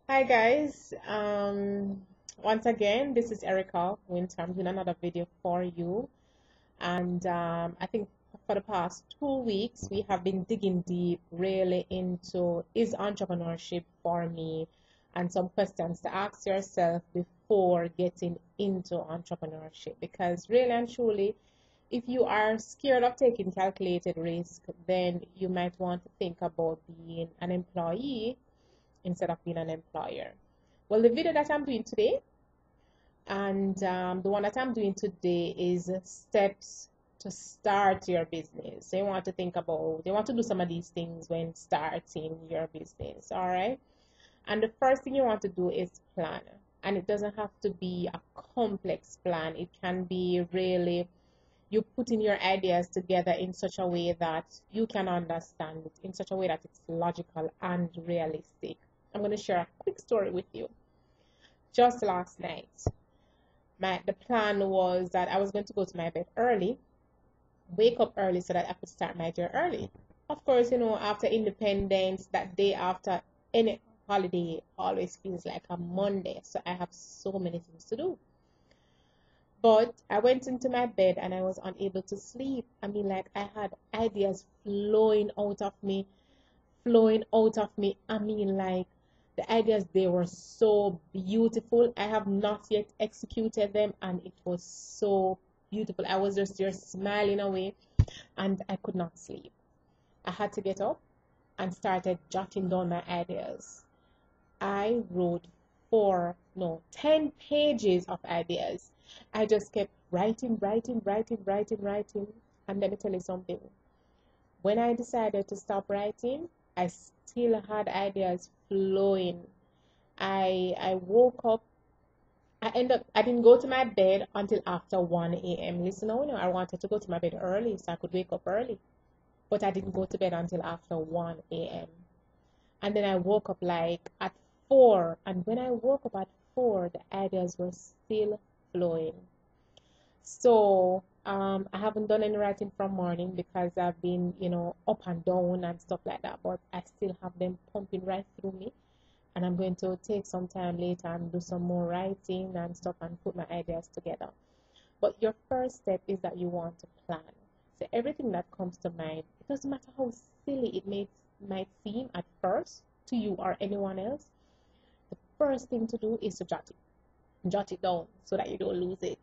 Hi guys. Once again, this is Erica Winter. I'm doing another video for you. And I think for the past 2 weeks, we have been digging deep really into is entrepreneurship for me and some questions to ask yourself before getting into entrepreneurship. Because really and truly, if you are scared of taking calculated risk, then you might want to think about being an employee instead of being an employer. Well, the video that I'm doing today and the one that I'm doing today is steps to start your business. So you want to think about, you want to do some of these things when starting your business, all right? And the first thing you want to do is plan. And it doesn't have to be a complex plan. It can be really you putting your ideas together in such a way that you can understand it, in such a way that it's logical and realistic. I'm going to share a quick story with you. Just last night, the plan was that I was going to go to my bed early, wake up early so that I could start my day early. Of course, after independence, that day after any holiday always feels like a Monday. So I have so many things to do. But I went into my bed and I was unable to sleep. I mean, like I had ideas flowing out of me. I mean, like the ideas, they were so beautiful. I have not yet executed them, and it was so beautiful. I was just there smiling away, and I could not sleep. I had to get up and started jotting down my ideas. I wrote 10 pages of ideas. I just kept writing. And let me tell you something. When I decided to stop writing, I still had ideas flowing. I woke up. I didn't go to my bed until after 1 a.m. Listen, now, I wanted to go to my bed early so I could wake up early. But I didn't go to bed until after 1 a.m. And then I woke up like at 4. And when I woke up at 4, the ideas were still flowing. So I haven't done any writing from morning because I've been, up and down and stuff like that. But I still have them pumping right through me. And I'm going to take some time later and do some more writing and stuff and put my ideas together. But your first step is that you want to plan. So everything that comes to mind, it doesn't matter how silly might seem at first to you or anyone else. The first thing to do is to jot it down so that you don't lose it.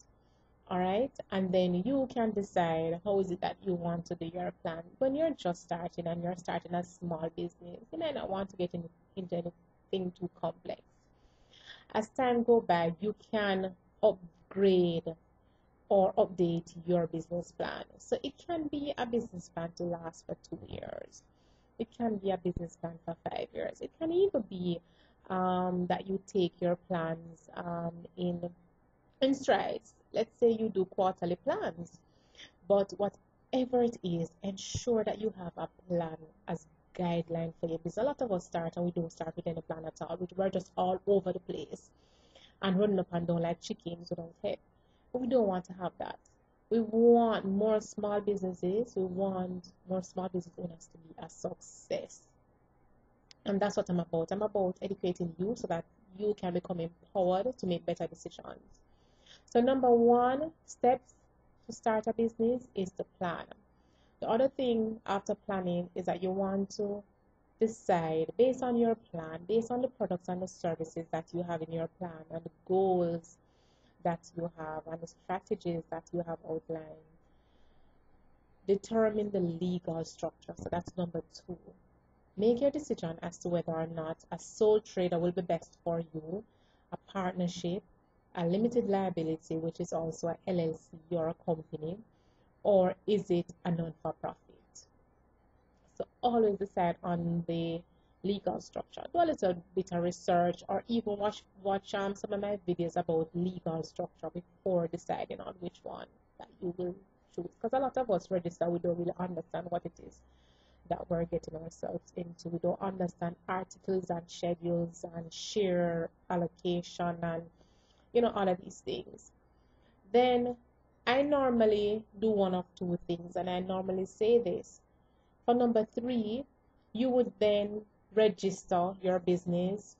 All right, and then you can decide how is it that you want to do your plan. When you're just starting and you're starting a small business, you might not want to get into anything too complex. As time go by, you can upgrade or update your business plan. So it can be a business plan to last for 2 years. It can be a business plan for 5 years. It can even be that you take your plans in strides. Let's say you do quarterly plans, but whatever it is, ensure that you have a plan as guideline for your business. A lot of us start and we don't start with any plan at all. We're just all over the place and running up and down like chickens without head. But we don't want to have that. We want more small businesses. We want more small business owners to be a success. And that's what I'm about. I'm about educating you so that you can become empowered to make better decisions. So number one steps to start a business is to plan. The other thing after planning is that you want to decide based on your plan, based on the products and the services that you have in your plan and the goals that you have and the strategies that you have outlined. Determine the legal structure. So that's number two. Make your decision as to whether or not a sole trader will be best for you, a partnership, a limited liability, which is also a LLC or a company, or is it a non-for-profit? So always decide on the legal structure. Do a little bit of research or even watch some of my videos about legal structure before deciding on which one that you will choose. Because a lot of us register, we don't really understand what it is that we're getting ourselves into. We don't understand articles and schedules and share allocation and all of these things. Then I normally do one of two things, and I normally say this. For number three, you would then register your business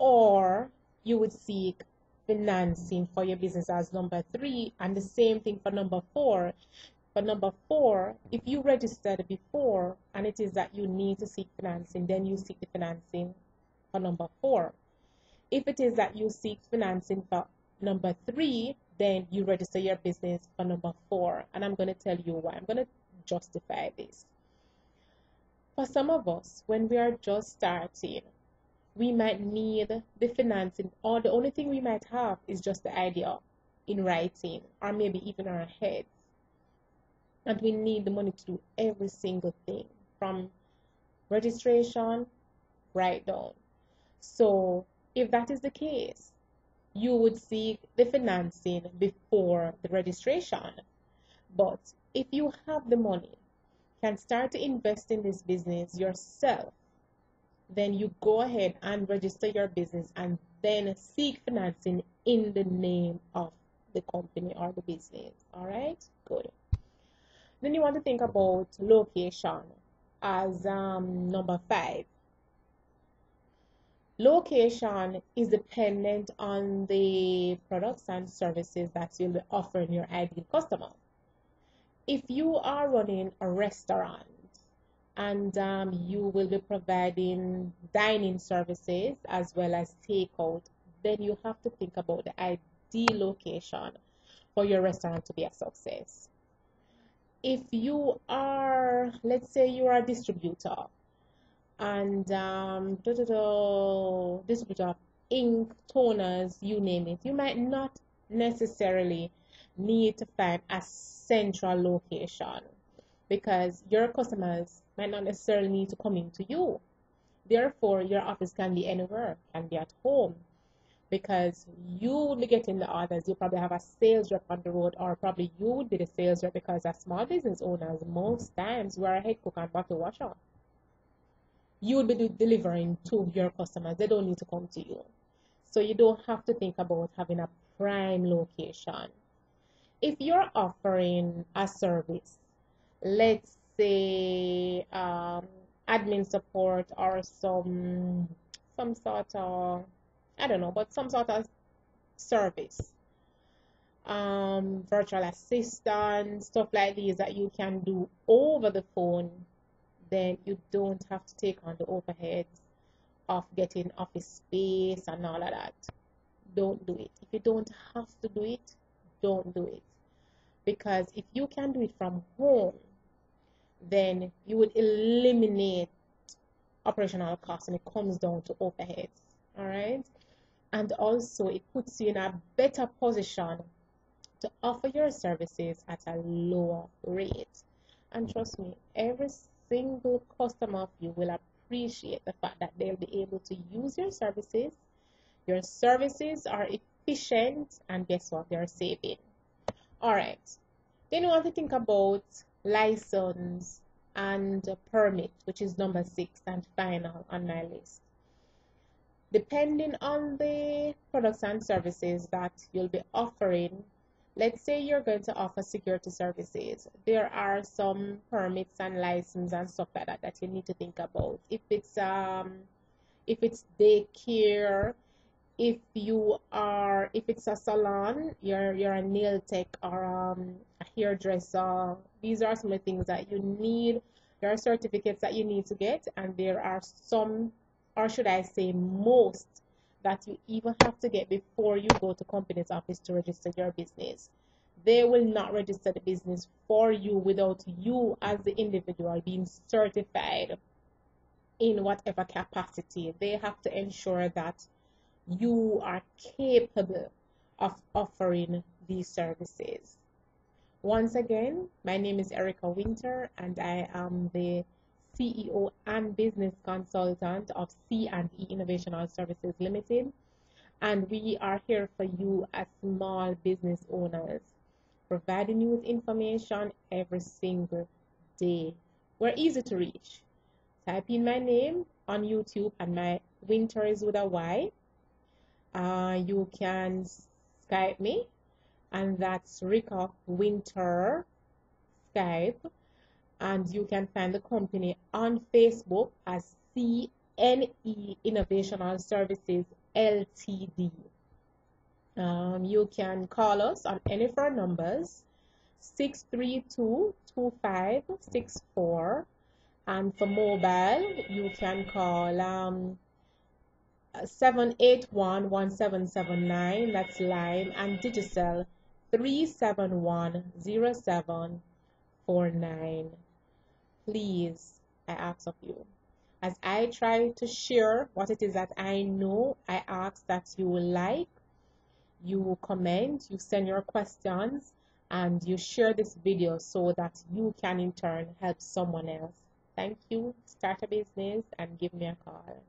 or you would seek financing for your business as number 3, and the same thing for number 4. For number 4, if you registered before and it is that you need to seek financing, then you seek the financing for number 4. If it is that you seek financing for number 3, then you register your business for number 4. And I'm going to tell you why. I'm going to justify this. For some of us, when we are just starting, we might need the financing, or the only thing we might have is just the idea in writing, or maybe even our heads. And we need the money to do every single thing from registration right down. So if that is the case, you would seek the financing before the registration. But if you have the money, can start to invest in this business yourself, then you go ahead and register your business and then seek financing in the name of the company or the business. All right, good. Then you want to think about location as number 5. Location is dependent on the products and services that you'll be offering your ideal customer. If you are running a restaurant and you will be providing dining services as well as takeout, then you have to think about the ideal location for your restaurant to be a success. If you are, let's say you are a distributor and distributor of ink, toners, you name it, you might not necessarily need to find a central location because your customers might not necessarily need to come into you. Therefore, your office can be anywhere, can be at home, because you would be getting the orders. You probably have a sales rep on the road, or probably you would be the sales rep, because as small business owners, most times we are a head cook and bottle washer. You would be delivering to your customers. They don't need to come to you. So you don't have to think about having a prime location. If you're offering a service, let's say admin support or some sort of, I don't know, but some sort of service, virtual assistant, stuff like these that you can do over the phone, then you don't have to take on the overheads of getting office space and all of that. Don't do it. If you don't have to do it, don't do it. Because if you can do it from home, then you would eliminate operational costs when it comes down to overheads. All right. And also it puts you in a better position to offer your services at a lower rate. And trust me, every single customer of you will appreciate the fact that they'll be able to use your services. Your services are efficient, and guess what? They're saving. All right. Then you want to think about license and permit, which is number 6 and final on my list. Depending on the products and services that you'll be offering, let's say you're going to offer security services, there are some permits and license and stuff like that that you need to think about. If it's daycare, if it's a salon, you're a nail tech or a hairdresser, these are some of the things that you need. There are certificates that you need to get, and there are some, or should I say most, that you even have to get before you go to company's office to register your business. They will not register the business for you without you as the individual being certified in whatever capacity. They have to ensure that you are capable of offering these services. Once again, my name is Erica Winter, and I am the CEO and business consultant of C&E Innovational Services Limited. And we are here for you as small business owners, providing you with information every single day. We're easy to reach. Type in my name on YouTube, and my Winter is with a Y. You can Skype me, and that's Rika Winter Skype. And you can find the company on Facebook as CNE Innovational Services Ltd. You can call us on any of our numbers, 632-2564, and for mobile you can call 781-1779, that's line, and Digicel 371-0749. Please, I ask of you, as I try to share what it is that I know, I ask that you like, you comment, you send your questions, and you share this video so that you can in turn help someone else. Thank you. Start a business and give me a call.